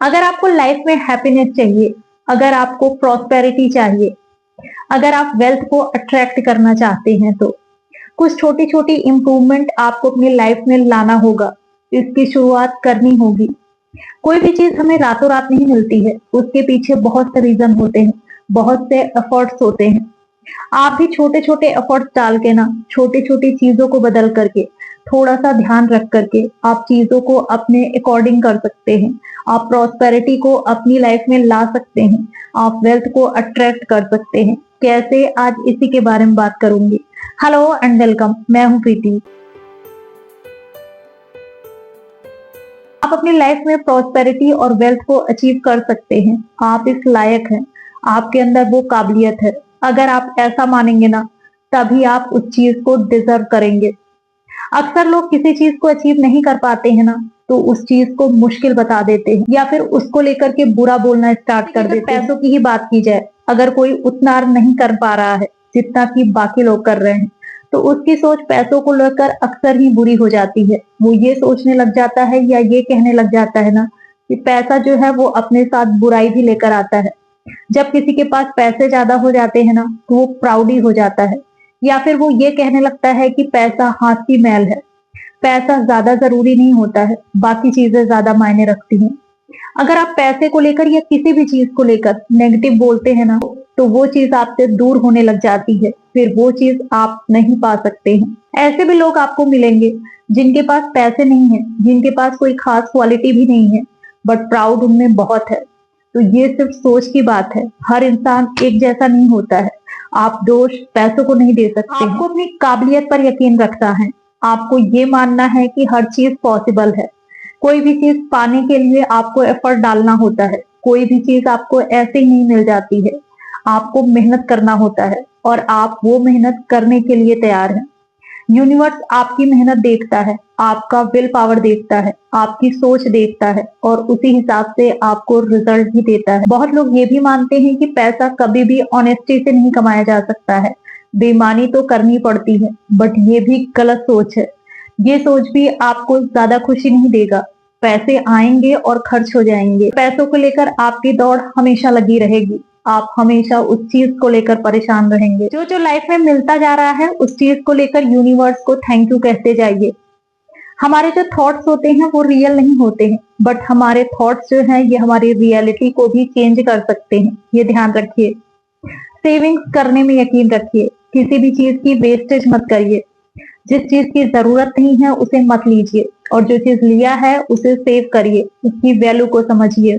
अगर आपको लाइफ में हैप्पीनेस चाहिए, अगर आपको प्रॉस्पेरिटी चाहिए, अगर आप वेल्थ को अट्रैक्ट करना चाहते हैं तो कुछ छोटी छोटी इंप्रूवमेंट आपको अपनी लाइफ में लाना होगा। इसकी शुरुआत करनी होगी। कोई भी चीज हमें रातों रात नहीं मिलती है, उसके पीछे बहुत से रीजन होते हैं, बहुत से एफर्ट्स होते हैं। आप भी छोटे छोटे एफर्ट्स डाल के ना, छोटी छोटी चीजों को बदल करके, थोड़ा सा ध्यान रख करके आप चीजों को अपने अकॉर्डिंग कर सकते हैं। आप प्रॉस्पेरिटी को अपनी लाइफ में ला सकते हैं। आप वेल्थ को अट्रैक्ट कर सकते हैं। कैसे, आज इसी के बारे में बात करूंगी। हेलो एंड वेलकम, मैं हूं प्रीति। आप अपनी लाइफ में प्रॉस्पेरिटी और वेल्थ को अचीव कर सकते हैं। आप इस लायक हैं, आपके अंदर वो काबिलियत है। अगर आप ऐसा मानेंगे ना, तभी आप उस चीज को डिजर्व करेंगे। अक्सर लोग किसी चीज को अचीव नहीं कर पाते हैं ना, तो उस चीज को मुश्किल बता देते हैं या फिर उसको लेकर के बुरा बोलना स्टार्ट कर देते हैं। पैसों की ही बात की जाए, अगर कोई उतना नहीं कर पा रहा है जितना कि बाकी लोग कर रहे हैं, तो उसकी सोच पैसों को लेकर अक्सर ही बुरी हो जाती है। वो ये सोचने लग जाता है या ये कहने लग जाता है ना कि पैसा जो है वो अपने साथ बुराई भी लेकर आता है। जब किसी के पास पैसे ज्यादा हो जाते हैं ना, तो वो प्राउडी हो जाता है या फिर वो ये कहने लगता है कि पैसा हाथ की मैल है। पैसा ज्यादा जरूरी नहीं होता है, बाकी चीजें ज्यादा मायने रखती हैं। अगर आप पैसे को लेकर या किसी भी चीज को लेकर नेगेटिव बोलते हैं ना, तो वो चीज आपसे दूर होने लग जाती है। फिर वो चीज आप नहीं पा सकते हैं। ऐसे भी लोग आपको मिलेंगे जिनके पास पैसे नहीं है, जिनके पास कोई खास क्वालिटी भी नहीं है, बट प्राउड उनमें बहुत है। तो ये सिर्फ सोच की बात है। हर इंसान एक जैसा नहीं होता है। आप दोष पैसों को नहीं दे सकते। आपको अपनी काबिलियत पर यकीन रखना है। आपको ये मानना है कि हर चीज पॉसिबल है। कोई भी चीज पाने के लिए आपको एफर्ट डालना होता है। कोई भी चीज आपको ऐसे ही नहीं मिल जाती है। आपको मेहनत करना होता है और आप वो मेहनत करने के लिए तैयार हैं। यूनिवर्स आपकी मेहनत देखता है, आपका विल पावर देखता है, आपकी सोच देखता है और उसी हिसाब से आपको रिजल्ट भी देता है। बहुत लोग ये भी मानते हैं कि पैसा कभी भी ऑनेस्टी से नहीं कमाया जा सकता है, बेईमानी तो करनी पड़ती है, बट ये भी गलत सोच है। ये सोच भी आपको ज्यादा खुशी नहीं देगा। पैसे आएंगे और खर्च हो जाएंगे। पैसों को लेकर आपकी दौड़ हमेशा लगी रहेगी। आप हमेशा उस चीज को लेकर परेशान रहेंगे। जो जो लाइफ में मिलता जा रहा है, उस चीज को लेकर यूनिवर्स को थैंक यू कहते जाइए। हमारे जो थॉट्स होते हैं वो रियल नहीं होते हैं, बट हमारे थॉट्स जो हैं ये हमारी रियलिटी को भी चेंज कर सकते हैं। ये ध्यान रखिए। सेविंग्स करने में यकीन रखिए। किसी भी चीज की वेस्टेज मत करिए। जिस चीज की जरूरत नहीं है उसे मत लीजिए, और जो चीज लिया है उसे सेव करिए, उसकी वैल्यू को समझिए।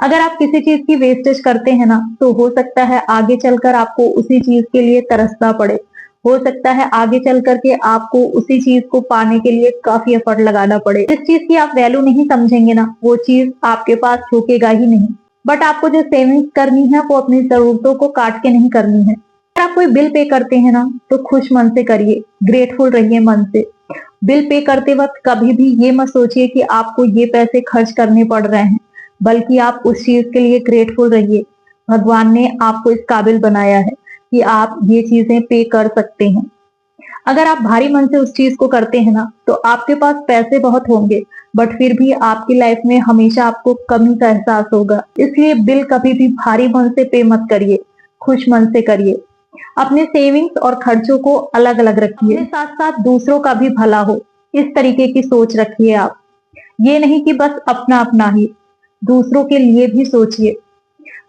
अगर आप किसी चीज की वेस्टेज करते हैं ना, तो हो सकता है आगे चलकर आपको उसी चीज के लिए तरसना पड़े। हो सकता है आगे चल करके आपको उसी चीज को पाने के लिए काफी एफर्ट लगाना पड़े। जिस चीज की आप वैल्यू नहीं समझेंगे ना, वो चीज आपके पास रुकेगा ही नहीं। बट आपको जो सेविंग्स करनी है वो अपनी जरूरतों को काट के नहीं करनी है। अगर आप कोई बिल पे करते हैं ना, तो खुश मन से करिए, ग्रेटफुल रहिए मन से। बिल पे करते वक्त कभी भी ये मत सोचिए कि आपको ये पैसे खर्च करने पड़ रहे हैं, बल्कि आप उस चीज के लिए ग्रेटफुल रहिए। भगवान ने आपको इस काबिल बनाया है कि आप ये चीजें पे कर सकते हैं। अगर आप भारी मन से उस चीज को करते हैं ना, तो आपके पास पैसे बहुत होंगे, बट फिर भी आपकी लाइफ में हमेशा आपको कमी का एहसास होगा। इसलिए बिल कभी भी भारी मन से पे मत करिए, खुश मन से करिए। अपने सेविंग्स और खर्चों को अलग अलग रखिए। अपने साथ साथ दूसरों का भी भला हो, इस तरीके की सोच रखिए आप। ये नहीं कि बस अपना अपना ही, दूसरों के लिए भी सोचिए।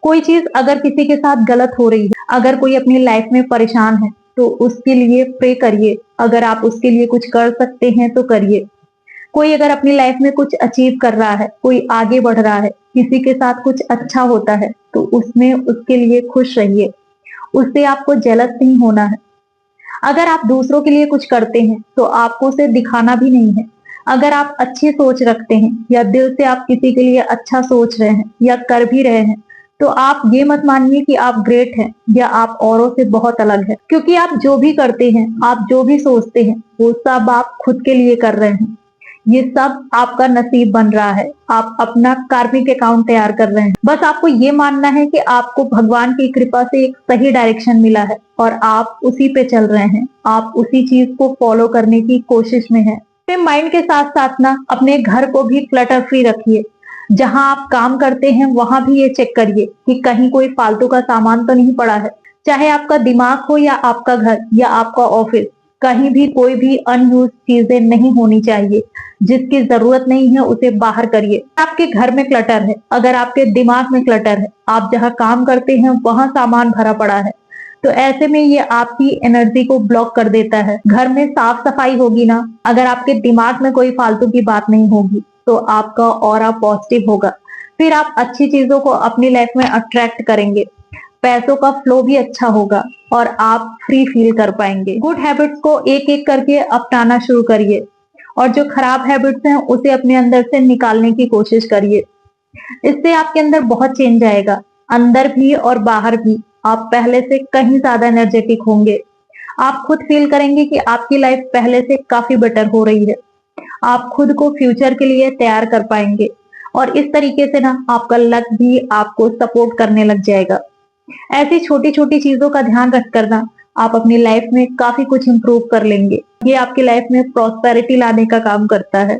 कोई चीज अगर किसी के साथ गलत हो रही है, अगर कोई अपनी लाइफ में परेशान है, तो उसके लिए प्रे करिए। अगर आप उसके लिए कुछ कर सकते हैं तो करिए। कोई अगर अपनी लाइफ में कुछ अचीव कर रहा है, कोई आगे बढ़ रहा है, किसी के साथ कुछ अच्छा होता है, तो उसमें उसके लिए खुश रहिए। उससे आपको जेलस नहीं होना है। अगर आप दूसरों के लिए कुछ करते हैं, तो आपको उसे दिखाना भी नहीं है। अगर आप अच्छी सोच रखते हैं या दिल से आप किसी के लिए अच्छा सोच रहे हैं या कर भी रहे हैं, तो आप ये मत मानिए कि आप ग्रेट हैं या आप औरों से बहुत अलग हैं, क्योंकि आप जो भी करते हैं, आप जो भी सोचते हैं, वो सब आप खुद के लिए कर रहे हैं। ये सब आपका नसीब बन रहा है। आप अपना कार्मिक अकाउंट तैयार कर रहे हैं। बस आपको ये मानना है कि आपको भगवान की कृपा से एक सही डायरेक्शन मिला है और आप उसी पे चल रहे हैं। आप उसी चीज को फॉलो करने की कोशिश में हैं। अपने माइंड के साथ साथ ना, अपने घर को भी क्लटर फ्री रखिए। जहां आप काम करते हैं वहां भी ये चेक करिए कि कहीं कोई फालतू का सामान तो नहीं पड़ा है। चाहे आपका दिमाग हो या आपका घर या आपका ऑफिस, कहीं भी कोई भी अनयूज चीजें नहीं होनी चाहिए। जिसकी जरूरत नहीं है उसे बाहर करिए। आपके घर में क्लटर है, अगर आपके दिमाग में क्लटर है, आप जहाँ काम करते हैं वहां सामान भरा पड़ा है, तो ऐसे में ये आपकी एनर्जी को ब्लॉक कर देता है। घर में साफ सफाई होगी ना, अगर आपके दिमाग में कोई फालतू की बात नहीं होगी तो आपका ऑरा पॉजिटिव होगा। फिर आप अच्छी चीजों को अपनी लाइफ में अट्रैक्ट करेंगे, पैसों का फ्लो भी अच्छा होगा और आप फ्री फील कर पाएंगे। गुड हैबिट्स को एक एक करके अपनाना शुरू करिए और जो खराब हैबिट्स हैं उसे अपने अंदर से निकालने की कोशिश करिए। इससे आपके अंदर बहुत चेंज आएगा, अंदर भी और बाहर भी। आप पहले से कहीं ज्यादा एनर्जेटिक होंगे। आप खुद फील करेंगे कि आपकी लाइफ पहले से काफी बेटर हो रही है। आप खुद को फ्यूचर के लिए तैयार कर पाएंगे और इस तरीके से ना आपका लक भी आपको सपोर्ट करने लग जाएगा। ऐसी छोटी छोटी चीजों का ध्यान रख कर ना आप अपनी लाइफ में काफी कुछ इंप्रूव कर लेंगे। ये आपकी लाइफ में प्रॉस्पेरिटी लाने का काम करता है।